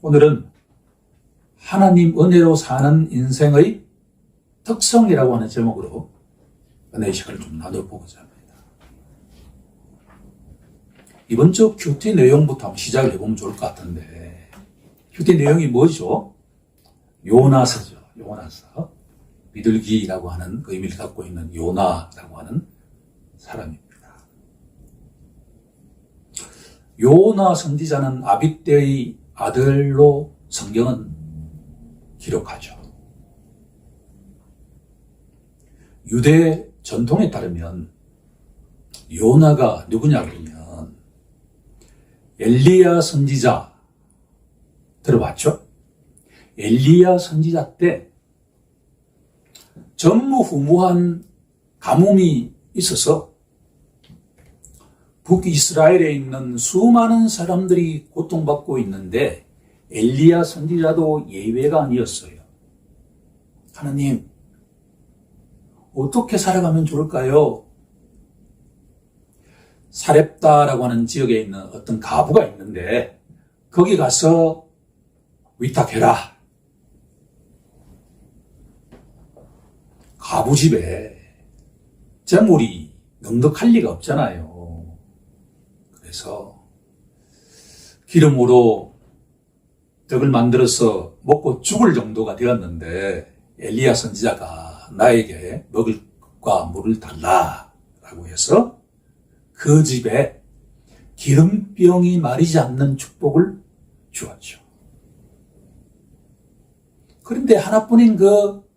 오늘은 하나님 은혜로 사는 인생의 특성이라고 하는 제목으로 은혜의 시간을 좀 나눠보고자 합니다. 이번 주 큐티 내용부터 한번 시작을 해보면 좋을 것 같은데, 큐티 내용이 뭐죠? 요나서죠. 요나서. 비둘기라고 하는 그 의미를 갖고 있는 요나라고 하는 사람입니다. 요나 선지자는 아빗대의 아들로 성경은 기록하죠. 유대 전통에 따르면 요나가 누구냐 그러면 엘리야 선지자 들어봤죠? 엘리야 선지자 때 전무후무한 가뭄이 있어서 북이스라엘에 있는 수많은 사람들이 고통받고 있는데 엘리야 선지자도 예외가 아니었어요. 하나님, 어떻게 살아가면 좋을까요? 사렙다라고 하는 지역에 있는 어떤 가부가 있는데 거기 가서 위탁해라. 가부 집에 재물이 넉넉할 리가 없잖아요. 그래서 기름으로 떡을 만들어서 먹고 죽을 정도가 되었는데 엘리야 선지자가 나에게 먹을 것과 물을 달라라고 해서 그 집에 기름병이 마르지 않는 축복을 주었죠. 그런데 하나뿐인 그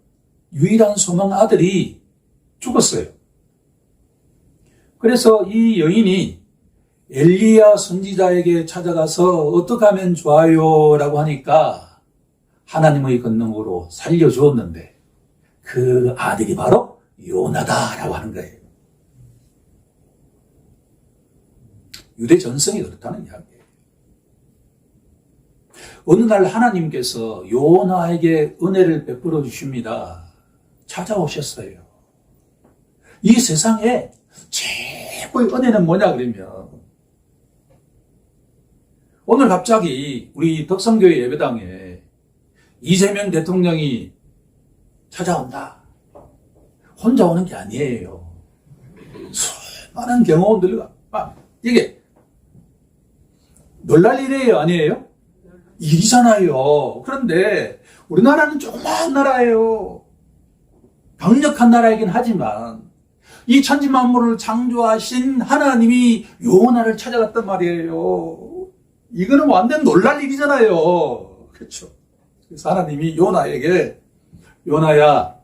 유일한 소망 아들이 죽었어요. 그래서 이 여인이 엘리야 선지자에게 찾아가서 어떻게 하면 좋아요? 라고 하니까 하나님의 권능으로 살려주었는데 그 아들이 바로 요나다라고 하는 거예요. 유대 전성이 그렇다는 이야기예요. 어느 날 하나님께서 요나에게 은혜를 베풀어 주십니다. 찾아오셨어요. 이 세상에 최고의 은혜는 뭐냐 그러면 오늘 갑자기 우리 덕성교회 예배당에 이재명 대통령이 찾아온다. 혼자 오는 게 아니에요. 수많은 경호원들과 이게 놀랄 일이에요, 아니에요? 일이잖아요. 그런데 우리나라는 조그마한 나라예요. 강력한 나라이긴 하지만 이 천지만물을 창조하신 하나님이 요나를 찾아갔단 말이에요. 이거는 완전 놀랄 일이잖아요. 그렇죠. 그래서 하나님이 요나에게 요나야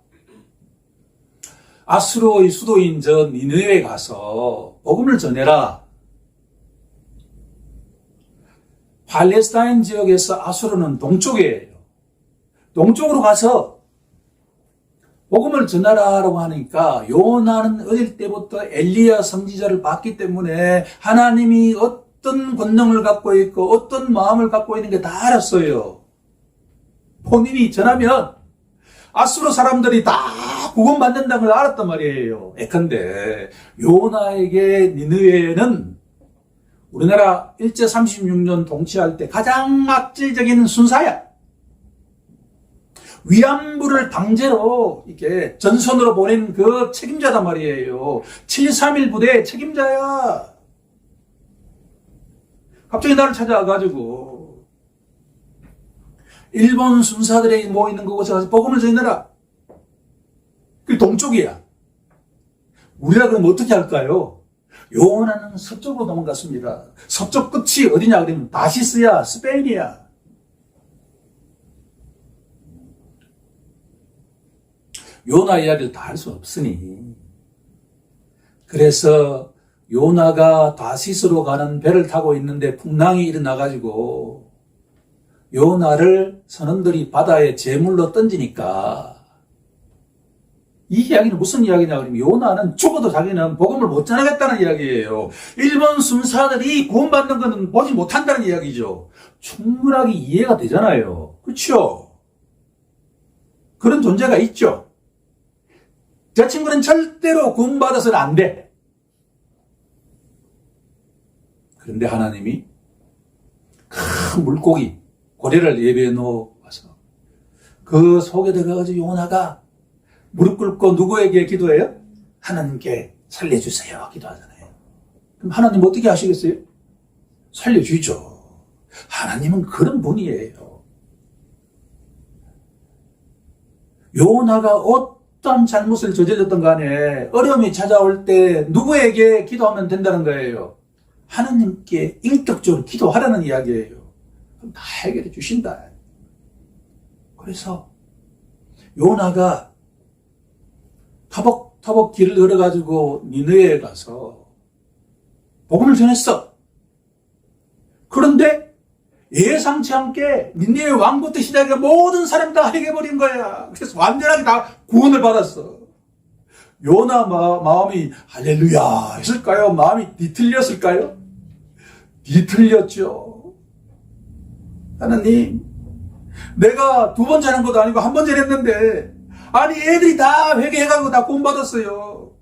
아수르의 수도인 저 니느웨에 가서 복음을 전해라. 팔레스타인 지역에서 아수르는 동쪽이에요. 동쪽으로 가서 복음을 전하라라고 하니까 요나는 어릴 때부터 엘리야 선지자를 봤기 때문에 하나님이 어떤 권능을 갖고 있고 어떤 마음을 갖고 있는 게 다 알았어요. 본인이 전하면 아수르 사람들이 다 구원받는다는 걸 알았단 말이에요. 예컨대 요나에게 니느웨는 우리나라 일제 36년 통치할 때 가장 악질적인 순사야. 위안부를 강제로 이렇게 전선으로 보낸 그 책임자단 말이에요. 7.31 부대의 책임자야. 갑자기 나를 찾아와가지고 일본 순사들이 모이는 그곳에 가서 복음을 전해라. 그게 동쪽이야. 우리가 그럼 어떻게 할까요? 요나는 서쪽으로 도망갔습니다. 서쪽 끝이 어디냐 그러면 다시스야, 스페인이야. 요나 이야기를 다 할 수 없으니 그래서 요나가 다시스로 가는 배를 타고 있는데 풍랑이 일어나가지고 요나를 선원들이 바다에 제물로 던지니까 이 이야기는 무슨 이야기냐 그러면 요나는 죽어도 자기는 복음을 못 전하겠다는 이야기예요. 일본 순사들이 구원받는 것은 보지 못한다는 이야기죠. 충분하게 이해가 되잖아요. 그렇죠? 그런 존재가 있죠. 저 친구는 절대로 구원받아서는 안 돼. 그런데 하나님이 큰 물고기, 고래를 예배해 놓아서 그 속에 들어가서 요나가 무릎 꿇고 누구에게 기도해요? 하나님께 살려주세요 기도하잖아요. 그럼 하나님 어떻게 하시겠어요? 살려주죠. 하나님은 그런 분이에요. 요나가 어떤 잘못을 저질렀던 간에 어려움이 찾아올 때 누구에게 기도하면 된다는 거예요? 하나님께 인격적으로 기도하라는 이야기예요. 그럼 다 해결해 주신다. 그래서 요나가 터벅터벅 길을 걸어가지고 니느웨에 가서 복음을 전했어. 그런데 예상치 않게 니느웨 왕부터 시작해 모든 사람 다 해결해버린 거야. 그래서 완전하게 다 구원을 받았어. 요나 마음이 할렐루야 했을까요? 마음이 뒤틀렸을까요? 뒤틀렸죠. 하나님, 내가 2번 잘한 것도 아니고 1번 잘했는데 아니 애들이 다 회개해가고 다 구원 받았어요.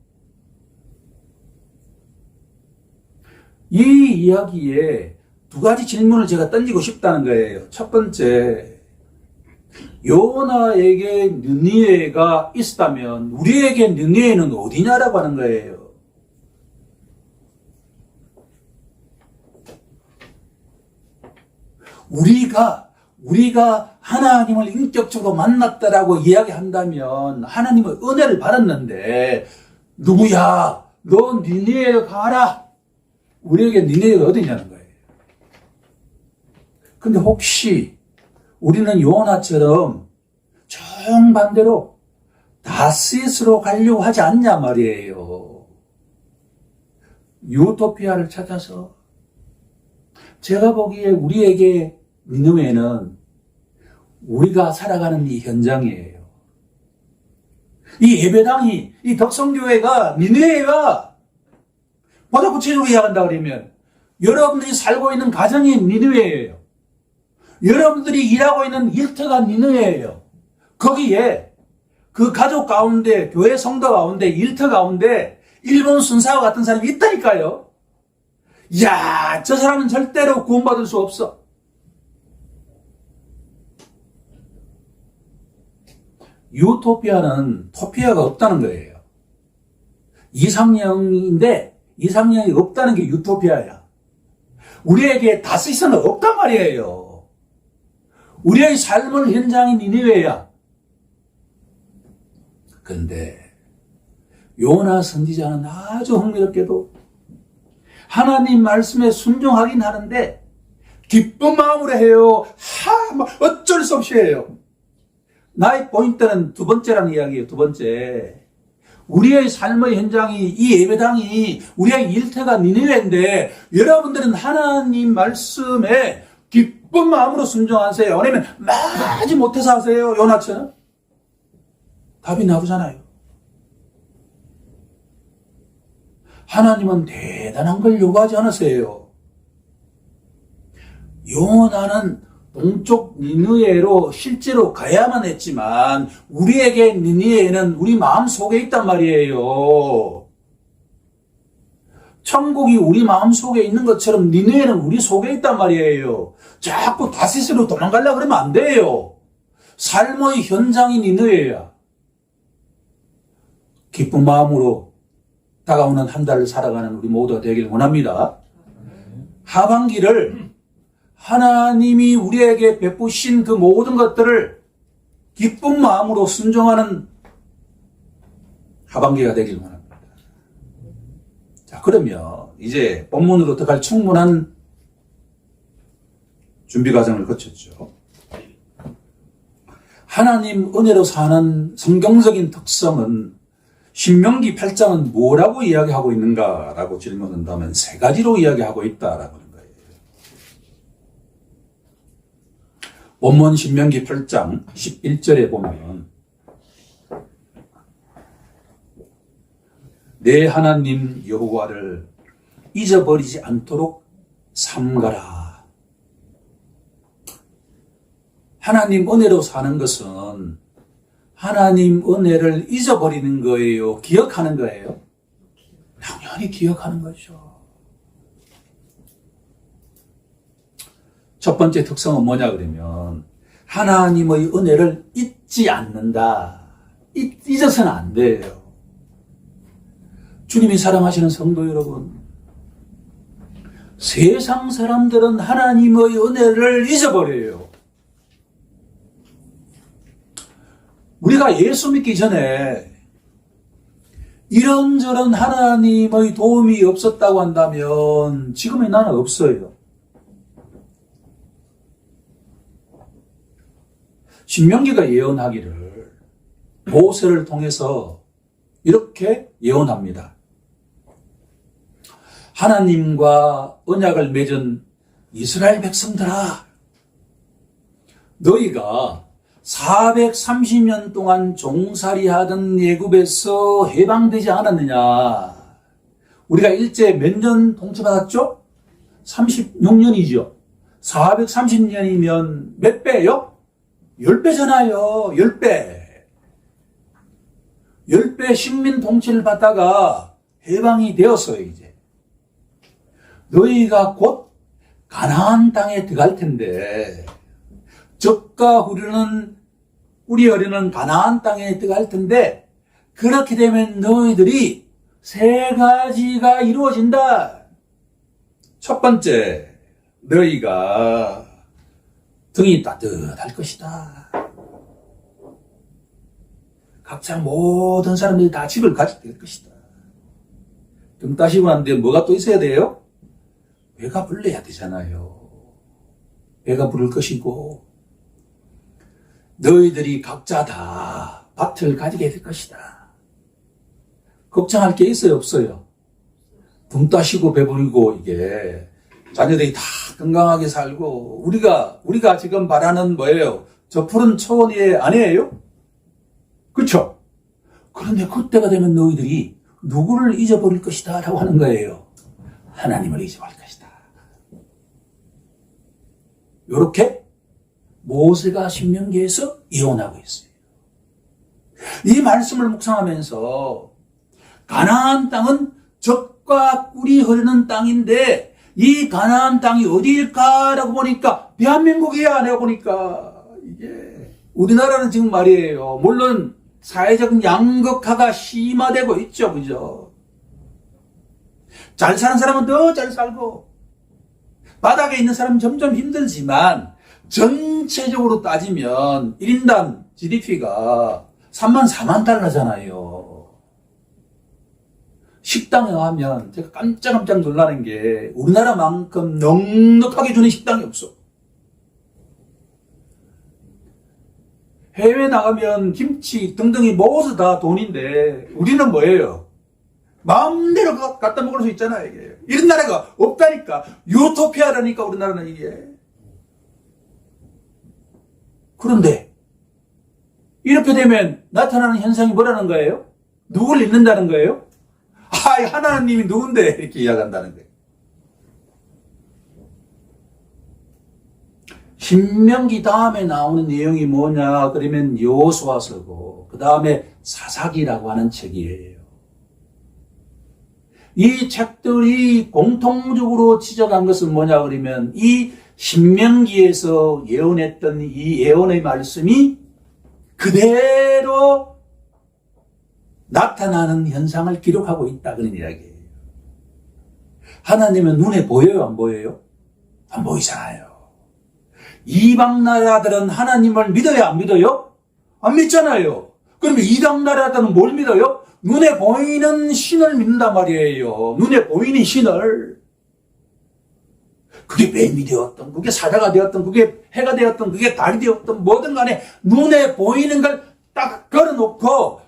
이 이야기에 2가지 질문을 제가 던지고 싶다는 거예요. 첫 번째, 요나에게 느니웨가 있었다면 우리에게 느니웨는 어디냐라고 하는 거예요. 우리가 하나님을 인격적으로 만났다라고 이야기한다면 하나님의 은혜를 받았는데 누구야? 너 니느웨에 가라. 우리에게 니느웨가 어디냐는 거예요. 근데 혹시 우리는 요나처럼 정반대로 다시스로 가려고 하지 않냐 말이에요. 유토피아를 찾아서 제가 보기에 우리에게 니느웨는 우리가 살아가는 이 현장이에요. 이 예배당이, 이 덕성교회가 니느웨가 보다 구체적으로 이야기한다 그러면 여러분들이 살고 있는 가정이 니느웨예요. 여러분들이 일하고 있는 일터가 니느웨예요. 거기에 그 가족 가운데, 교회 성도 가운데, 일터 가운데 일본 순사와 같은 사람이 있다니까요. 이야, 저 사람은 절대로 구원받을 수 없어. 유토피아는 토피아가 없다는 거예요. 이상형인데 이상형이 없다는 게 유토피아야. 우리에게 다시스는 없단 말이에요. 우리의 삶의 현장이 니느웨야. 그런데 요나 선지자는 아주 흥미롭게도 하나님 말씀에 순종하긴 하는데 기쁜 마음으로 해요. 어쩔 수 없이 해요. 나의 포인트는 2번째라는 이야기예요. 2번째. 우리의 삶의 현장이, 이 예배당이, 우리의 일터가 니느웨인데 여러분들은 하나님 말씀에 기쁜 마음으로 순종하세요. 아니면 마지 못해서 하세요. 요나처럼. 답이 나오잖아요. 하나님은 대단한 걸 요구하지 않으세요. 요나는 동쪽 니느웨로 실제로 가야만 했지만 우리에게 니느웨는 우리 마음 속에 있단 말이에요. 천국이 우리 마음 속에 있는 것처럼 니느웨는 우리 속에 있단 말이에요. 자꾸 다시스로 도망가려고 그러면 안 돼요. 삶의 현장이 니느웨야. 기쁜 마음으로 다가오는 한 달을 살아가는 우리 모두가 되길 원합니다. 하반기를 하나님이 우리에게 베푸신 그 모든 것들을 기쁜 마음으로 순종하는 하반기가 되길 원합니다. 자, 그러면 이제 본문으로 들어갈 충분한 준비 과정을 거쳤죠. 하나님 은혜로 사는 성경적인 특성은 신명기 8장은 뭐라고 이야기하고 있는가라고 질문한다면 3가지로 이야기하고 있다라고 하는 거예요. 본문 신명기 8장 11절에 보면 내 하나님 여호와를 잊어버리지 않도록 삼가라. 하나님 은혜로 사는 것은 하나님 은혜를 잊어버리는 거예요? 기억하는 거예요? 당연히 기억하는 거죠. 첫 번째 특성은 뭐냐 그러면 하나님의 은혜를 잊지 않는다. 잊어서는 안 돼요. 주님이 사랑하시는 성도 여러분, 세상 사람들은 하나님의 은혜를 잊어버려요. 우리가 예수 믿기 전에 이런저런 하나님의 도움이 없었다고 한다면 지금의 나는 없어요. 신명기가 예언하기를 모세를 통해서 이렇게 예언합니다. 하나님과 언약을 맺은 이스라엘 백성들아, 너희가 430년 동안 종살이하던 애굽에서 해방되지 않았느냐? 우리가 일제 몇 년 통치받았죠? 36년이죠. 430년이면 몇 배요? 10배잖아요. 10배. 10배 식민 통치를 받다가 해방이 되었어요, 이제. 너희가 곧 가나안 땅에 들어갈 텐데, 젖과 꿀이 흐르는 가나안 땅에 들어갈 텐데, 그렇게 되면 너희들이 세 가지가 이루어진다. 첫 번째, 너희가 등이 따뜻할 것이다. 각자 모든 사람들이 다 집을 가지게 될 것이다. 등 따시고 난데 뭐가 또 있어야 돼요? 배가 불러야 되잖아요. 배가 부를 것이고, 너희들이 각자 다 밭을 가지게 될 것이다. 걱정할 게 있어요, 없어요? 등 따시고 배부르고 이게 자녀들이 다 건강하게 살고 우리가 지금 바라는 뭐예요? 저 푸른 초원 위에 아니에요? 그렇죠? 그런데 그때가 되면 너희들이 누구를 잊어버릴 것이다 라고 하는 거예요. 하나님을 잊어버릴 것이다. 이렇게 모세가 신명기에서 예언하고 있어요. 이 말씀을 묵상하면서 가나안 땅은 젖과 꿀이 흐르는 땅인데 이 가나안 땅이 어디일까라고 보니까 대한민국이야. 내가 보니까 이게 우리나라는 지금 말이에요. 물론 사회적 양극화가 심화되고 있죠, 그죠? 잘 사는 사람은 더 잘 살고 바닥에 있는 사람은 점점 힘들지만 전체적으로 따지면 1인당 GDP가 3만 4만 달러잖아요. 식당에 가면 제가 깜짝깜짝 놀라는 게 우리나라만큼 넉넉하게 주는 식당이 없어. 해외 나가면 김치 등등이 모두 다 돈인데 우리는 뭐예요? 마음대로 갖다 먹을 수 있잖아요. 이게. 이런 나라가 없다니까. 유토피아라니까 우리나라는 이게. 그런데 이렇게 되면 나타나는 현상이 뭐라는 거예요? 누굴 잊는다는 거예요? 하나님이 누군데 이렇게 이야기한다는 거예요. 신명기 다음에 나오는 내용이 뭐냐 그러면 여호수아서고 그 다음에 사사기라고 하는 책이에요. 이 책들이 공통적으로 지적한 것은 뭐냐 그러면 이 신명기에서 예언했던 이 예언의 말씀이 그대로 나타나는 현상을 기록하고 있다 그런 이야기예요. 하나님은 눈에 보여요, 안 보여요? 안 보이잖아요. 이방 나라들은 하나님을 믿어요, 안 믿어요? 안 믿잖아요. 그러면 이방 나라들은 뭘 믿어요? 눈에 보이는 신을 믿는단 말이에요. 눈에 보이는 신을. 그게 뱀이 되었던, 그게 사자가 되었던, 그게 해가 되었던, 그게 달이 되었던, 뭐든 간에 눈에 보이는 걸 딱 걸어놓고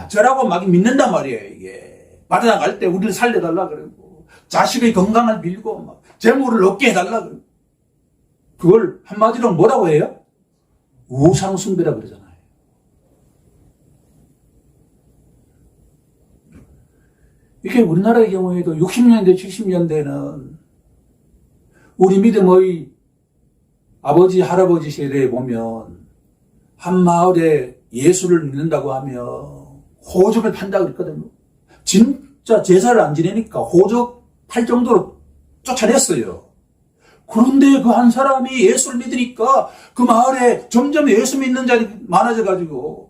저라고 막 믿는단 말이에요, 이게. 바다 나갈 때 우리를 살려달라 그러고, 자식의 건강을 빌고, 막, 재물을 얻게 해달라 그러고. 그걸 한마디로 뭐라고 해요? 우상숭배라 그러잖아요. 이게 우리나라의 경우에도 60년대, 70년대는 우리 믿음의 아버지, 할아버지 세대에 보면 한 마을에 예수를 믿는다고 하면 호적을 판다고 그랬거든요. 진짜 제사를 안 지내니까 호적 팔 정도로 쫓아냈어요. 그런데 그 한 사람이 예수를 믿으니까 그 마을에 점점 예수 믿는 자들이 많아져가지고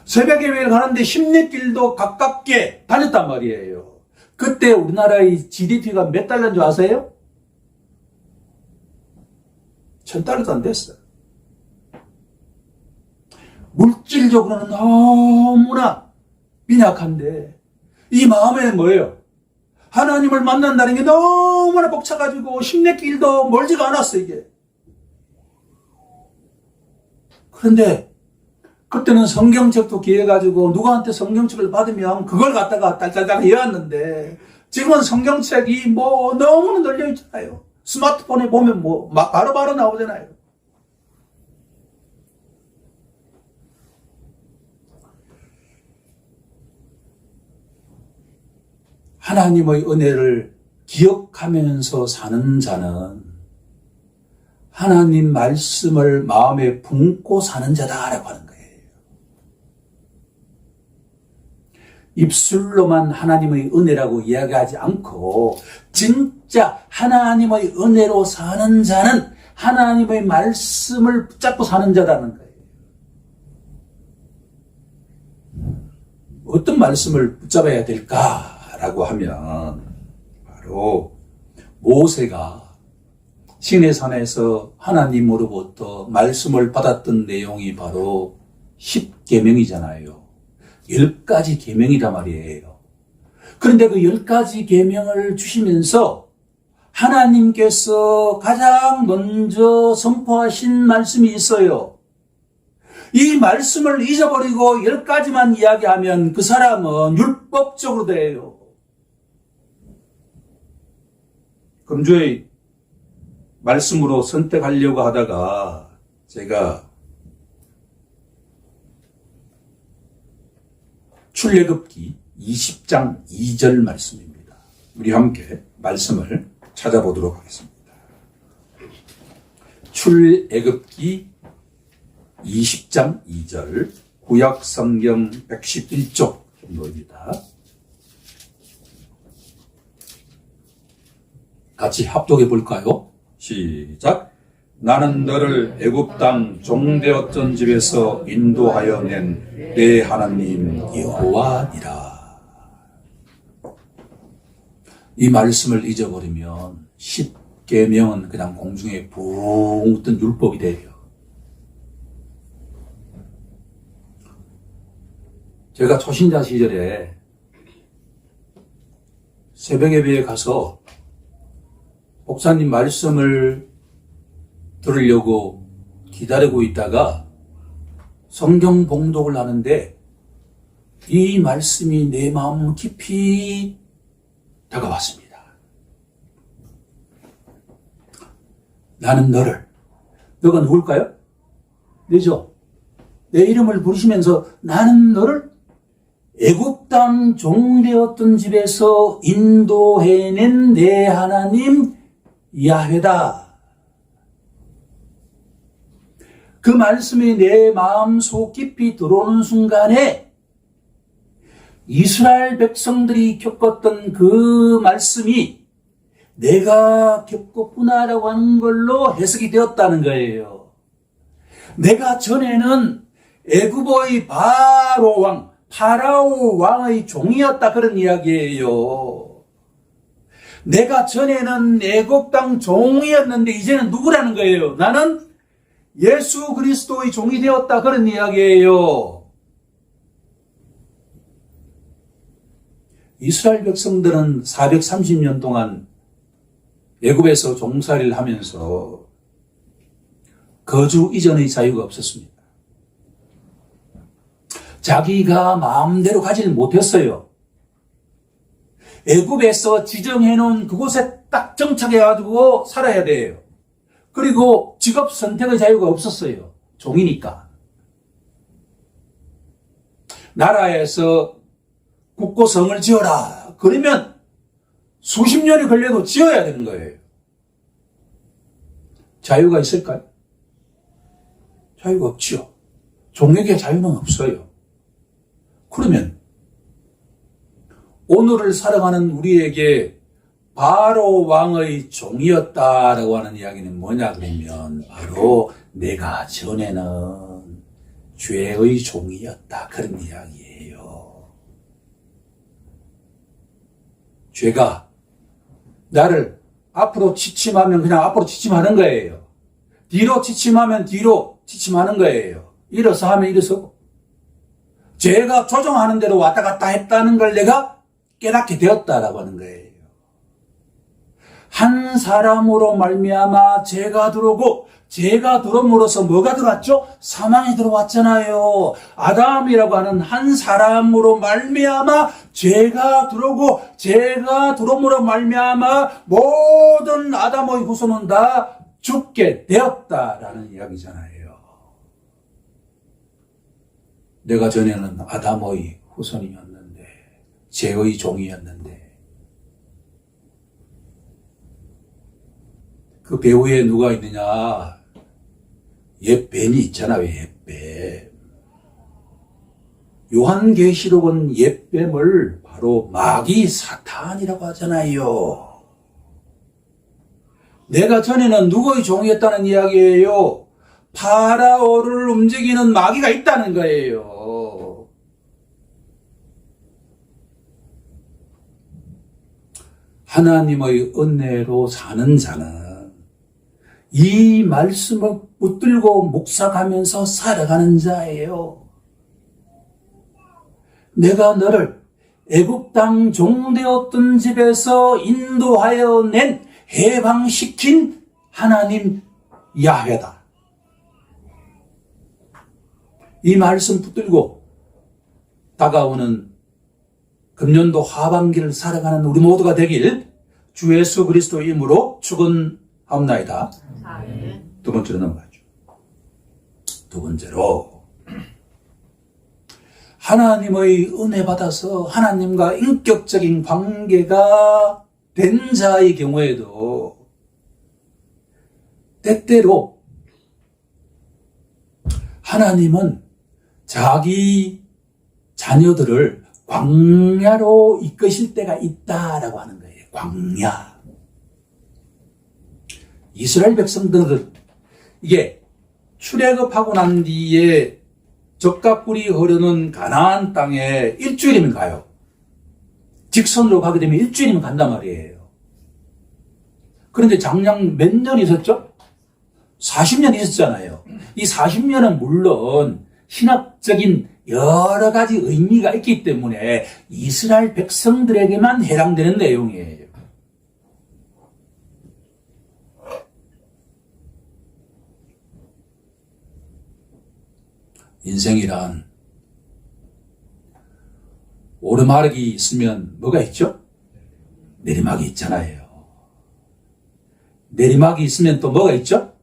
새벽 예배를 가는데 십리길도 가깝게 다녔단 말이에요. 그때 우리나라의 GDP가 몇 달러인 줄 아세요? $1,000도 안 됐어요. 물질적으로는 너무나 빈약한데 이 마음에는 뭐예요? 하나님을 만난다는 게 너무나 벅차가지고 십리길도 멀지가 않았어 이게. 그런데 그때는 성경책도 기해가지고 누구한테 성경책을 받으면 그걸 갖다가 딸딸딸 해왔는데 지금은 성경책이 뭐 너무나 널려 있잖아요. 스마트폰에 보면 뭐 바로바로 나오잖아요. 하나님의 은혜를 기억하면서 사는 자는 하나님 말씀을 마음에 품고 사는 자다라고 하는 거예요. 입술로만 하나님의 은혜라고 이야기하지 않고 진짜 하나님의 은혜로 사는 자는 하나님의 말씀을 붙잡고 사는 자라는 거예요. 어떤 말씀을 붙잡아야 될까라고 하면 바로 모세가 시내산에서 하나님으로부터 말씀을 받았던 내용이 바로 10계명이잖아요. 10가지 계명이란 말이에요. 그런데 그 10가지 계명을 주시면서 하나님께서 가장 먼저 선포하신 말씀이 있어요. 이 말씀을 잊어버리고 10가지만 이야기하면 그 사람은 율법적으로 돼요. 금주의 말씀으로 선택하려고 하다가 제가 출애굽기 20장 2절 말씀입니다. 우리 함께 말씀을 찾아보도록 하겠습니다. 출애굽기 20장 2절 구약 성경 111쪽 정도입니다. 같이 합독해 볼까요? 시작. 나는 너를 애굽 땅 종되었던 집에서 인도하여 낸 내 하나님 여호와니라. 이 말씀을 잊어버리면 10계명은 그냥 공중에 붕 뜬 율법이 돼요. 제가 초신자 시절에 새벽 예배에 가서 목사님 말씀을 들으려고 기다리고 있다가 성경 봉독을 하는데 이 말씀이 내 마음 깊이 다가왔습니다. 나는 너가 누굴까요? 네죠? 내 이름을 부르시면서 나는 너를 애굽 땅 종되었던 집에서 인도해낸 내 하나님 야훼다. 그 말씀이 내 마음속 깊이 들어오는 순간에 이스라엘 백성들이 겪었던 그 말씀이 내가 겪었구나라고 하는 걸로 해석이 되었다는 거예요. 내가 전에는 애굽의 파라오 왕의 종이었다 그런 이야기예요. 내가 전에는 애굽 땅 종이었는데 이제는 누구라는 거예요? 나는 예수 그리스도의 종이 되었다 그런 이야기예요. 이스라엘 백성들은 430년 동안 애굽에서 종살이를 하면서 거주 이전의 자유가 없었습니다. 자기가 마음대로 가지를 못했어요. 애굽에서 지정해놓은 그곳에 딱 정착해가지고 살아야 돼요. 그리고 직업 선택의 자유가 없었어요. 종이니까. 나라에서 국고성을 지어라. 그러면 수십 년이 걸려도 지어야 되는 거예요. 자유가 있을까요? 자유가 없지요. 종에게 자유는 없어요. 그러면 오늘을 살아가는 우리에게 바로 왕의 종이었다라고 하는 이야기는 뭐냐 그러면 바로 내가 전에는 죄의 종이었다 그런 이야기예요. 죄가 나를 앞으로 지침하면 그냥 앞으로 지침하는 거예요. 뒤로 지침하면 뒤로 지침하는 거예요. 일어서 하면 일어서고. 죄가 조종하는 대로 왔다 갔다 했다는 걸 내가 깨닫게 되었다라고 하는 거예요. 한 사람으로 말미암아 죄가 들어오고 죄가 들어옴으로써 뭐가 들어왔죠? 사망이 들어왔잖아요. 아담이라고 하는 한 사람으로 말미암아 죄가 들어오고 죄가 들어옴으로 말미암아 모든 아담의 후손은 다 죽게 되었다라는 이야기잖아요. 내가 전에는 아담의 후손이었는데 죄의 종이었는데 그 배후에 누가 있느냐? 옛뱀이 있잖아요. 옛뱀. 요한계시록은 옛뱀을 바로 마귀 사탄이라고 하잖아요. 내가 전에는 누구의 종이었다는 이야기예요? 파라오를 움직이는 마귀가 있다는 거예요. 하나님의 은혜로 사는 자는 이 말씀을 붙들고 묵상하면서 살아가는 자예요. 내가 너를 애굽 땅 종되었던 집에서 인도하여 낸 해방시킨 하나님 야훼다. 이 말씀 붙들고 다가오는 금년도 하반기를 살아가는 우리 모두가 되길 주 예수 그리스도의 이름으로 축원하옵나이다. 두 번째로 넘어가죠. 두 번째로 하나님의 은혜 받아서 하나님과 인격적인 관계가 된 자의 경우에도 때때로 하나님은 자기 자녀들을 광야로 이끄실 때가 있다라고 하는 거예요. 광야. 이스라엘 백성들은 이게 출애굽하고 난 뒤에 적과꿀이 흐르는 가나안 땅에 일주일이면 가요. 직선으로 가게 되면 일주일이면 간단 말이에요. 그런데 장량 몇 년 있었죠? 40년 있었잖아요. 이 40년은 물론 신학적인 여러 가지 의미가 있기 때문에 이스라엘 백성들에게만 해당되는 내용이에요. 인생이란 오르막이 있으면 뭐가 있죠? 내리막이 있잖아요. 내리막이 있으면 또 뭐가 있죠?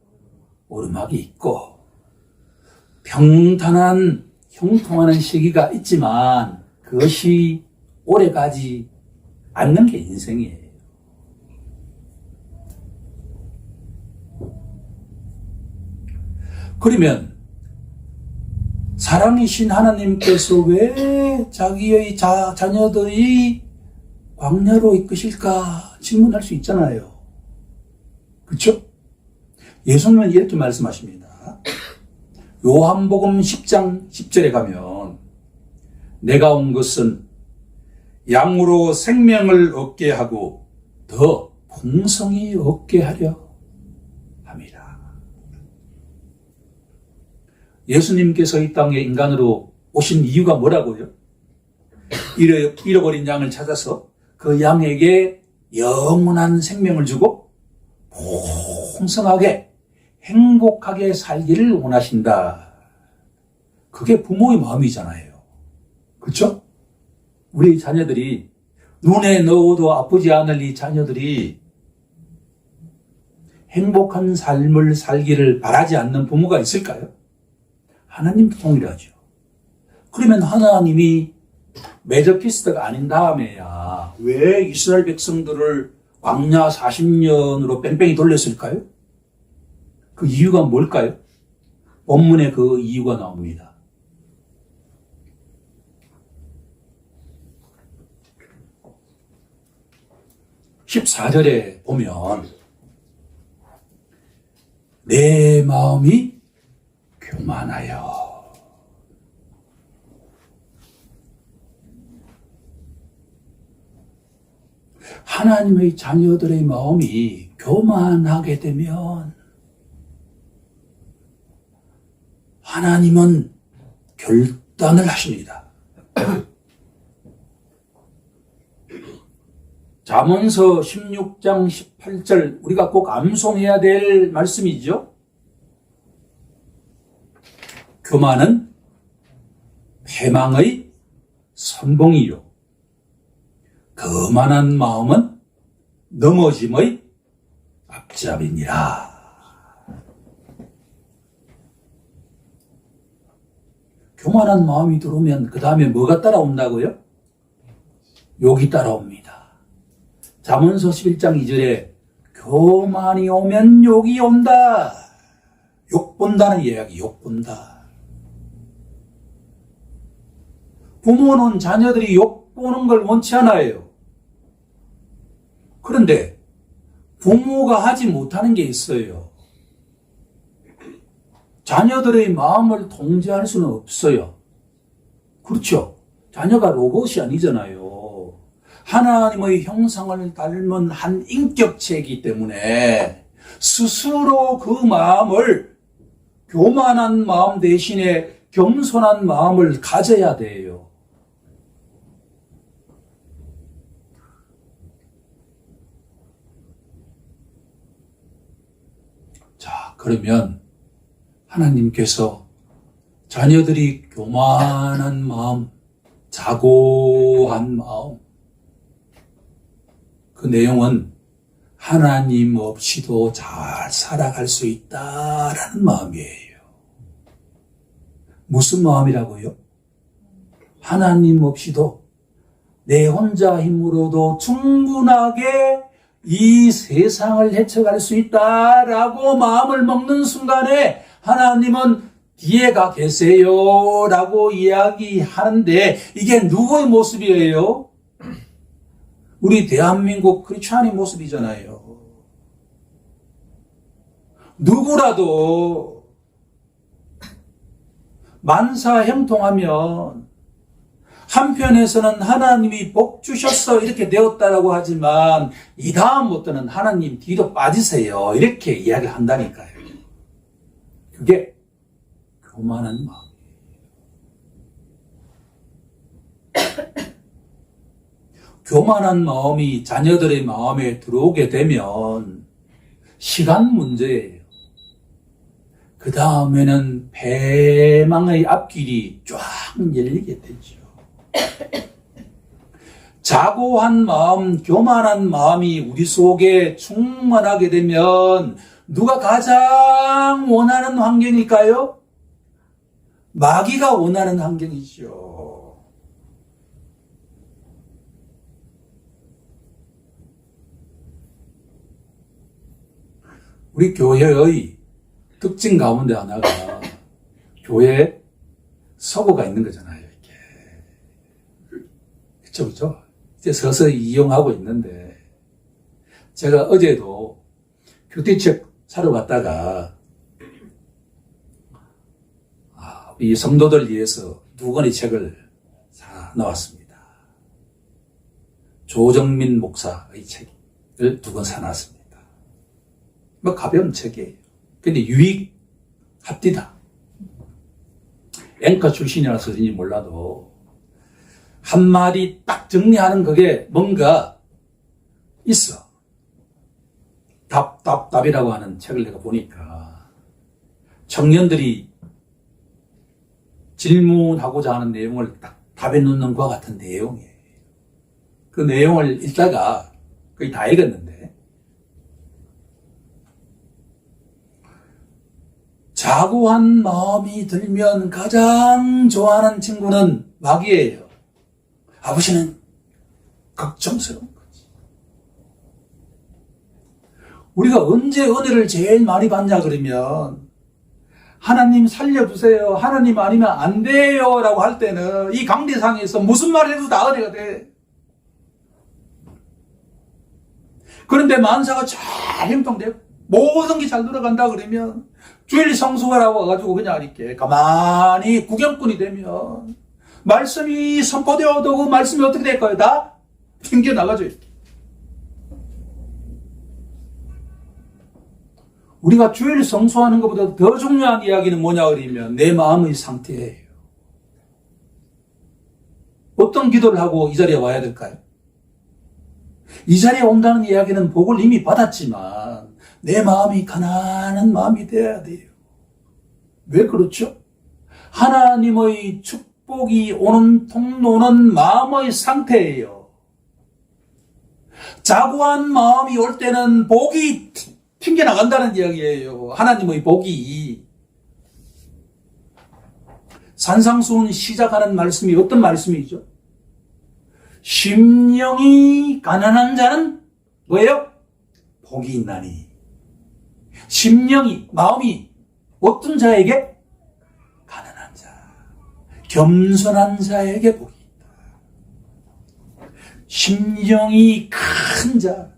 오르막이 있고 평탄한 형통하는 시기가 있지만 그것이 오래가지 않는 게 인생이에요. 그러면 사랑이신 하나님께서 왜 자기의 자녀들이 광야로 이끄실까 질문할 수 있잖아요. 그렇죠? 예수님은 이렇게 말씀하십니다. 요한복음 10장 10절에 가면 내가 온 것은 양으로 생명을 얻게 하고 더 풍성히 얻게 하려 합니다. 예수님께서 이 땅에 인간으로 오신 이유가 뭐라고요? 잃어버린 양을 찾아서 그 양에게 영원한 생명을 주고 풍성하게 행복하게 살기를 원하신다. 그게 부모의 마음이잖아요. 그렇죠? 우리 자녀들이 눈에 넣어도 아프지 않을 이 자녀들이 행복한 삶을 살기를 바라지 않는 부모가 있을까요? 하나님도 동일하죠. 그러면 하나님이 메저피스트가 아닌 다음에야 왜 이스라엘 백성들을 광야 40년으로 뺑뺑이 돌렸을까요? 그 이유가 뭘까요? 본문에 그 이유가 나옵니다. 14절에 보면 내 마음이 교만하여. 하나님의 자녀들의 마음이 교만하게 되면 하나님은 결단을 하십니다. 잠언서 16장 18절 우리가 꼭 암송해야 될 말씀이죠. 교만은 패망의 선봉이요 거만한 마음은 넘어짐의 앞잡이니라. 교만한 마음이 들어오면 그 다음에 뭐가 따라온다고요? 욕이 따라옵니다. 잠언서 11장 2절에 교만이 오면 욕이 온다. 욕 본다는 이야기, 욕 본다. 부모는 자녀들이 욕 보는 걸 원치 않아요. 그런데 부모가 하지 못하는 게 있어요. 자녀들의 마음을 통제할 수는 없어요. 그렇죠? 자녀가 로봇이 아니잖아요. 하나님의 형상을 닮은 한 인격체이기 때문에 스스로 그 마음을 교만한 마음 대신에 겸손한 마음을 가져야 돼요. 자, 그러면 하나님께서 자녀들이 교만한 마음, 자고한 마음, 그 내용은 하나님 없이도 잘 살아갈 수 있다라는 마음이에요. 무슨 마음이라고요? 하나님 없이도 내 혼자 힘으로도 충분하게 이 세상을 헤쳐갈 수 있다라고 마음을 먹는 순간에 하나님은 뒤에 가 계세요 라고 이야기하는데 이게 누구의 모습이에요? 우리 대한민국 크리스찬의 모습이잖아요. 누구라도 만사 형통하면 한편에서는 하나님이 복 주셨어 이렇게 되었다라고 하지만 이 다음부터는 하나님 뒤로 빠지세요 이렇게 이야기를 한다니까요. 그게 교만한 마음이에요. 교만한 마음이 자녀들의 마음에 들어오게 되면 시간 문제예요. 그 다음에는 패망의 앞길이 쫙 열리게 되죠. 자고한 마음, 교만한 마음이 우리 속에 충만하게 되면 누가 가장 원하는 환경일까요? 마귀가 원하는 환경이죠. 우리 교회의 특징 가운데 하나가 교회에 서고가 있는 거잖아요. 이렇게. 그쵸? 이제 서서히 이용하고 있는데 제가 어제도 큐티책 사러 갔다가 이 성도들 위해서 두 권의 책을 사 나왔습니다. 조정민 목사의 책을 두 권 사놨습니다. 뭐 가벼운 책이에요. 근데 유익합디다. 앵커 출신이라서인지 몰라도 한마디 딱 정리하는 그게 뭔가 있어. 답이라고 하는 책을 내가 보니까 청년들이 질문하고자 하는 내용을 딱 답해 놓는 것과 같은 내용이에요. 그 내용을 읽다가 거의 다 읽었는데 자고한 마음이 들면 가장 좋아하는 친구는 마귀예요. 아버지는 걱정스러운 거지. 우리가 언제 은혜를 제일 많이 받냐 그러면 하나님 살려주세요. 하나님 아니면 안 돼요 라고 할 때는 이 강대상에서 무슨 말 해도 다 은혜가 돼. 그런데 만사가 잘 형통되고 모든 게 잘 돌아간다 그러면 주일 성수하라고 와가지고 그냥 이렇게 가만히 구경꾼이 되면 말씀이 선포되어도 그 말씀이 어떻게 될까요? 다 튕겨나가죠. 이렇게. 우리가 주일 성수하는 것보다 더 중요한 이야기는 뭐냐 그러면 내 마음의 상태예요. 어떤 기도를 하고 이 자리에 와야 될까요? 이 자리에 온다는 이야기는 복을 이미 받았지만 내 마음이 가난한 마음이 돼야 돼요. 왜 그렇죠? 하나님의 축복이 오는 통로는 마음의 상태예요. 자고한 마음이 올 때는 복이 튕겨나간다는 이야기예요. 하나님의 복이. 산상수훈 시작하는 말씀이 어떤 말씀이죠? 심령이 가난한 자는 뭐예요? 복이 있나니. 심령이, 마음이 어떤 자에게? 가난한 자, 겸손한 자에게 복이 있다. 심령이 큰 자.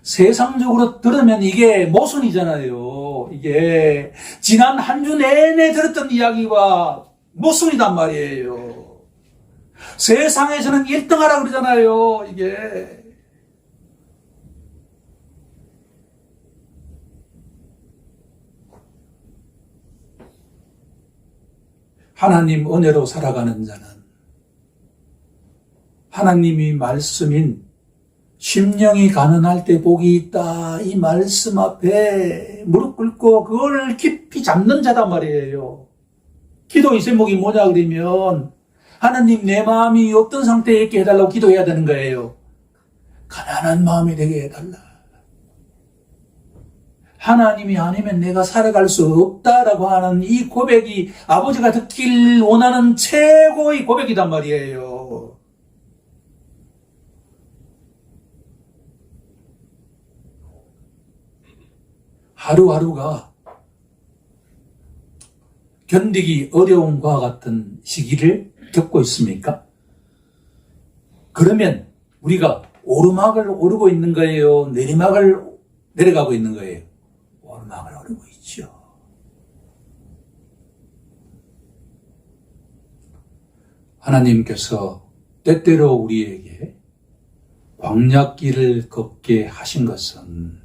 세상적으로 들으면 이게 모순이잖아요. 이게 지난 한 주 내내 들었던 이야기와 모순이단 말이에요. 세상에서는 1등 하라 그러잖아요. 이게 하나님 은혜로 살아가는 자는 하나님이 말씀인 심령이 가난할 때 복이 있다. 이 말씀 앞에 무릎 꿇고 그걸 깊이 잡는 자단 말이에요. 기도의 제목이 뭐냐 그러면 하나님 내 마음이 어떤 상태에 있게 해달라고 기도해야 되는 거예요. 가난한 마음이 되게 해달라. 하나님이 아니면 내가 살아갈 수 없다라고 하는 이 고백이 아버지가 듣길 원하는 최고의 고백이단 말이에요. 하루하루가 견디기 어려운 것과 같은 시기를 겪고 있습니까? 그러면 우리가 오르막을 오르고 있는 거예요? 내리막을 내려가고 있는 거예요? 오르막을 오르고 있죠. 하나님께서 때때로 우리에게 광야길을 걷게 하신 것은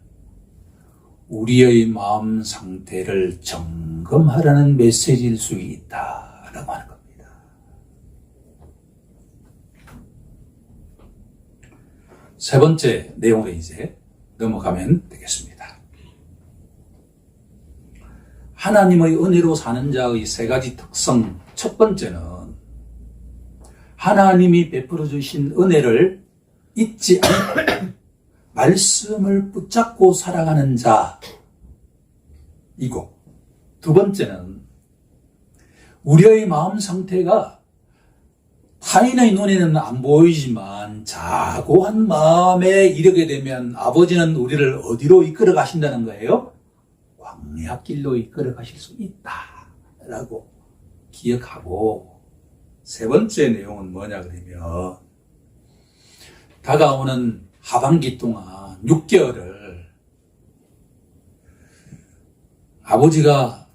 우리의 마음 상태를 점검하라는 메시지일 수 있다라고 하는 겁니다. 세 번째 내용으로 이제 넘어가면 되겠습니다. 하나님의 은혜로 사는 자의 세 가지 특성. 첫 번째는 하나님이 베풀어 주신 은혜를 잊지 않고 말씀을 붙잡고 살아가는 자이고, 두 번째는 우리의 마음 상태가 타인의 눈에는 안 보이지만 자고한 마음에 이르게 되면 아버지는 우리를 어디로 이끌어 가신다는 거예요? 광야길로 이끌어 가실 수 있다라고 기억하고, 세 번째 내용은 뭐냐 그러면 다가오는 하반기 동안 6개월을 아버지가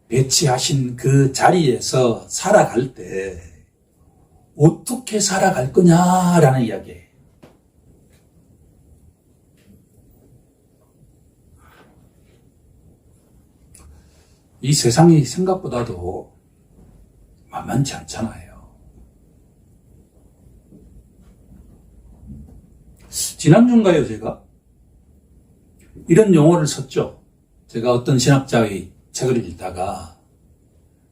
배치하신 그 자리에서 살아갈 때 어떻게 살아갈 거냐라는 이야기예요. 이 세상이 생각보다도 만만치 않잖아요. 지난주인가요, 제가? 이런 용어를 썼죠. 제가 어떤 신학자의 책을 읽다가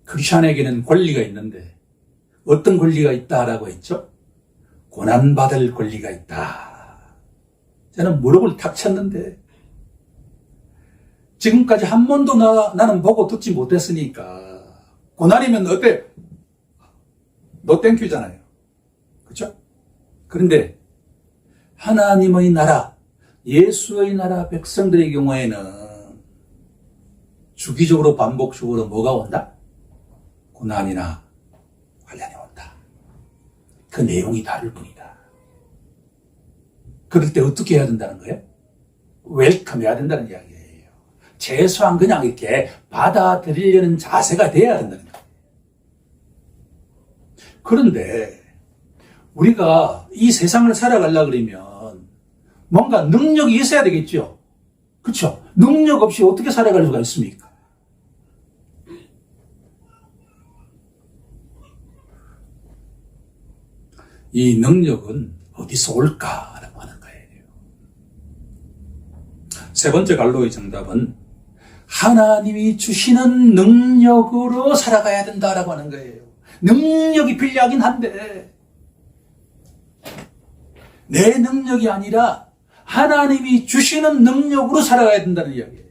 크리스찬에게는 권리가 있는데 어떤 권리가 있다라고 했죠? 고난받을 권리가 있다. 저는 무릎을 탁 쳤는데 지금까지 한 번도 나는 보고 듣지 못했으니까 고난이면 어때? 너 땡큐잖아요. 그렇죠? 그런데 하나님의 나라, 예수의 나라 백성들의 경우에는 주기적으로 반복적으로 뭐가 온다? 고난이나 관련이 온다. 그 내용이 다를 뿐이다. 그럴 때 어떻게 해야 된다는 거예요? 웰컴 해야 된다는 이야기예요. 최소한 그냥 이렇게 받아들이려는 자세가 돼야 된다는 거예요. 그런데 우리가 이 세상을 살아가려고 그러면 뭔가 능력이 있어야 되겠죠. 그렇죠? 능력 없이 어떻게 살아갈 수가 있습니까? 이 능력은 어디서 올까라고 하는 거예요. 세 번째 갈로의 정답은 하나님이 주시는 능력으로 살아가야 된다라고 하는 거예요. 능력이 필요하긴 한데 내 능력이 아니라 하나님이 주시는 능력으로 살아가야 된다는 이야기예요.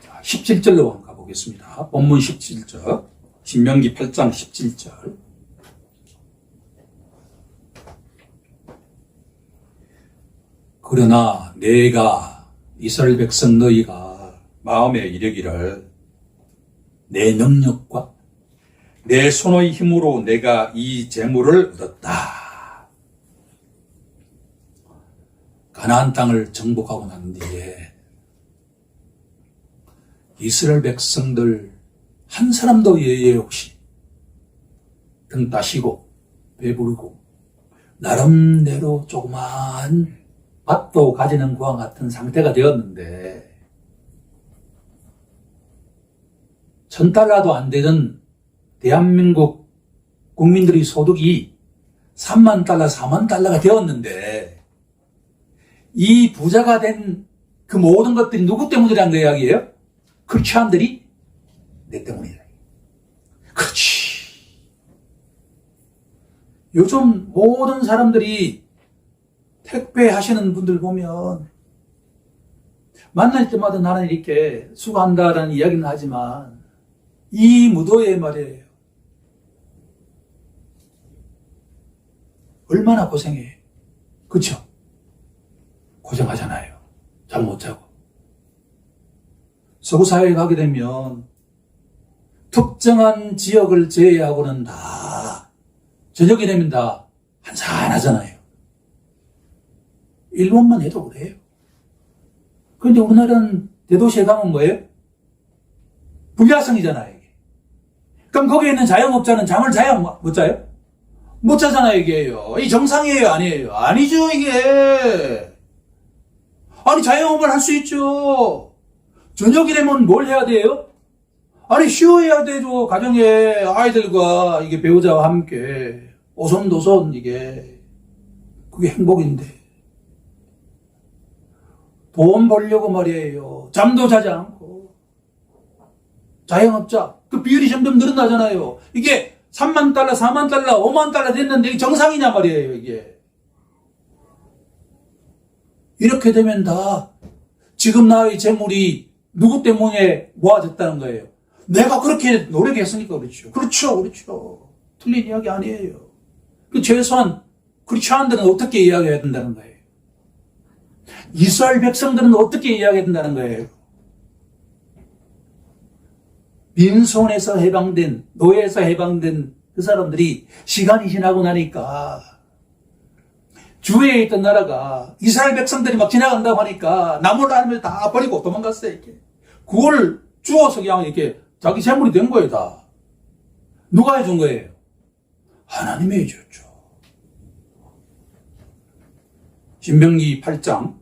자, 17절로 한번 가보겠습니다. 본문 17절, 신명기 8장 17절. 그러나 내가 이스라엘 백성 너희가 마음에 이르기를 내 능력과 내 손의 힘으로 내가 이 재물을 얻었다. 가나안 땅을 정복하고 난 뒤에 이스라엘 백성들 한 사람도 예외 없이 등 따시고 배부르고 나름대로 조그마한 밭도 가지는 것과 같은 상태가 되었는데 1,000달러도 안 되던 대한민국 국민들의 소득이 3만 달러, 4만 달러가 되었는데 이 부자가 된 그 모든 것들이 누구 때문이라는 거 이야기예요? 크리스찬들이 내 때문이다. 그렇지. 요즘 모든 사람들이 택배 하시는 분들 보면 만날 때마다 나는 이렇게 수고한다라는 이야기는 하지만 이 무도회 말이에요. 얼마나 고생해. 그쵸? 고생하잖아요. 잠 못 자고. 서구사회에 가게 되면 특정한 지역을 제외하고는 다 저녁이 되면 다 한산하잖아요. 일본만 해도 그래요. 그런데 우리나라는 대도시에 가면 뭐예요? 불야성이잖아요. 이게. 그럼 거기에 있는 자영업자는 잠을 자야 못 자요? 못 자잖아요, 이게요. 이 정상이에요, 아니에요? 아니죠, 이게. 아니, 자영업을 할 수 있죠. 저녁이 되면 뭘 해야 돼요? 아니, 쉬어야 되죠. 가정에 아이들과 이게 배우자와 함께 오손도손 이게 그게 행복인데. 돈 벌려고 말이에요. 잠도 자지 않고. 자영업자. 그 비율이 점점 늘어나잖아요. 이게 3만 달러, 4만 달러, 5만 달러 됐는데 이게 정상이냐 말이에요, 이게. 이렇게 되면 다 지금 나의 재물이 누구 때문에 모아졌다는 거예요. 내가 그렇게 노력했으니까 그렇죠. 그렇죠, 그렇죠. 틀린 이야기 아니에요. 그 최소한 크리스찬들은 어떻게 이야기해야 된다는 거예요. 이스라엘 백성들은 어떻게 이야기해야 된다는 거예요. 빈손에서 해방된, 노예에서 해방된 그 사람들이 시간이 지나고 나니까 주위에 있던 나라가 이스라엘 백성들이 막 지나간다고 하니까 나무를 하나님을 다 버리고 도망갔어요. 이렇게. 그걸 주워서 그냥 이렇게 자기 재물이 된 거예요, 다. 누가 해준 거예요? 하나님이 해줬죠. 신명기 8장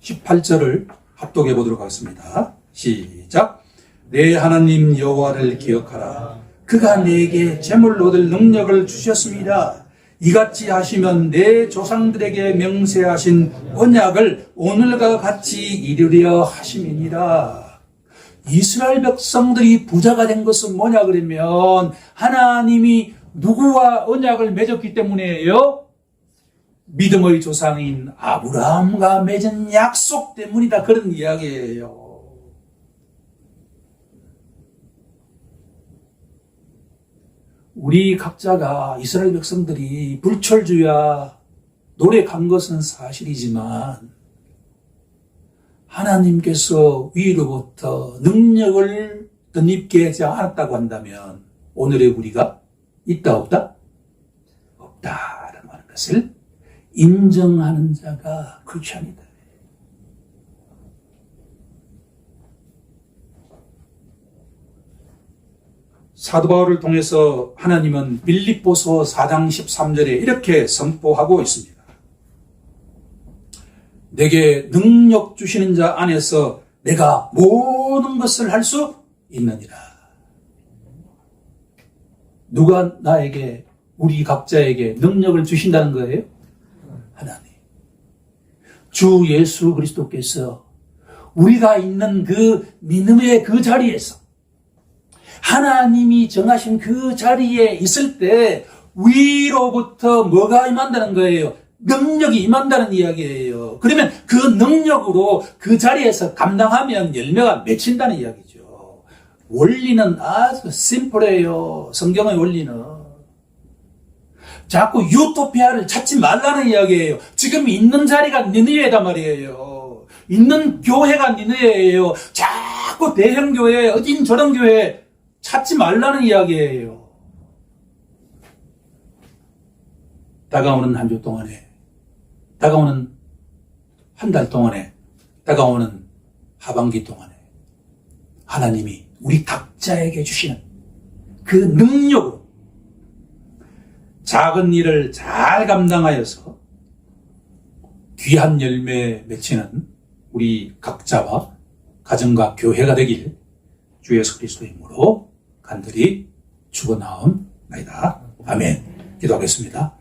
18절을 합독해 보도록 하겠습니다. 시작. 내 하나님 여호와를 기억하라. 그가 내게 재물을 얻을 능력을 주셨습니다. 이같이 하시면 내 조상들에게 명세하신 언약을 오늘과 같이 이루려 하심이니라. 이스라엘 백성들이 부자가 된 것은 뭐냐 그러면 하나님이 누구와 언약을 맺었기 때문이에요? 믿음의 조상인 아브라함과 맺은 약속 때문이다. 그런 이야기예요. 우리 각자가 이스라엘 백성들이 불철주야 노력한 것은 사실이지만 하나님께서 위로부터 능력을 덧입게 하지 않았다고 한다면 오늘의 우리가 있다 없다? 없다라고 하는 것을 인정하는 자가 크리스천이다. 사도 바울을 통해서 하나님은 빌립보서 4장 13절에 이렇게 선포하고 있습니다. 내게 능력 주시는 자 안에서 내가 모든 것을 할 수 있느니라. 누가 나에게, 우리 각자에게 능력을 주신다는 거예요? 하나님. 주 예수 그리스도께서 우리가 있는 그 믿음의 그 자리에서 하나님이 정하신 그 자리에 있을 때 위로부터 뭐가 임한다는 거예요? 능력이 임한다는 이야기예요. 그러면 그 능력으로 그 자리에서 감당하면 열매가 맺힌다는 이야기죠. 원리는 아주 심플해요. 성경의 원리는. 자꾸 유토피아를 찾지 말라는 이야기예요. 지금 있는 자리가 니느웨단 말이에요. 있는 교회가 니느웨예요. 자꾸 대형교회, 어딘 저런 교회 찾지 말라는 이야기예요. 다가오는 한 주 동안에, 다가오는 한 달 동안에, 다가오는 하반기 동안에 하나님이 우리 각자에게 주시는 그 능력으로 작은 일을 잘 감당하여서 귀한 열매 맺히는 우리 각자와 가정과 교회가 되길 주 예수 그리스도의 이름으로 간절히 축원하옵나이다. 아멘. 기도하겠습니다.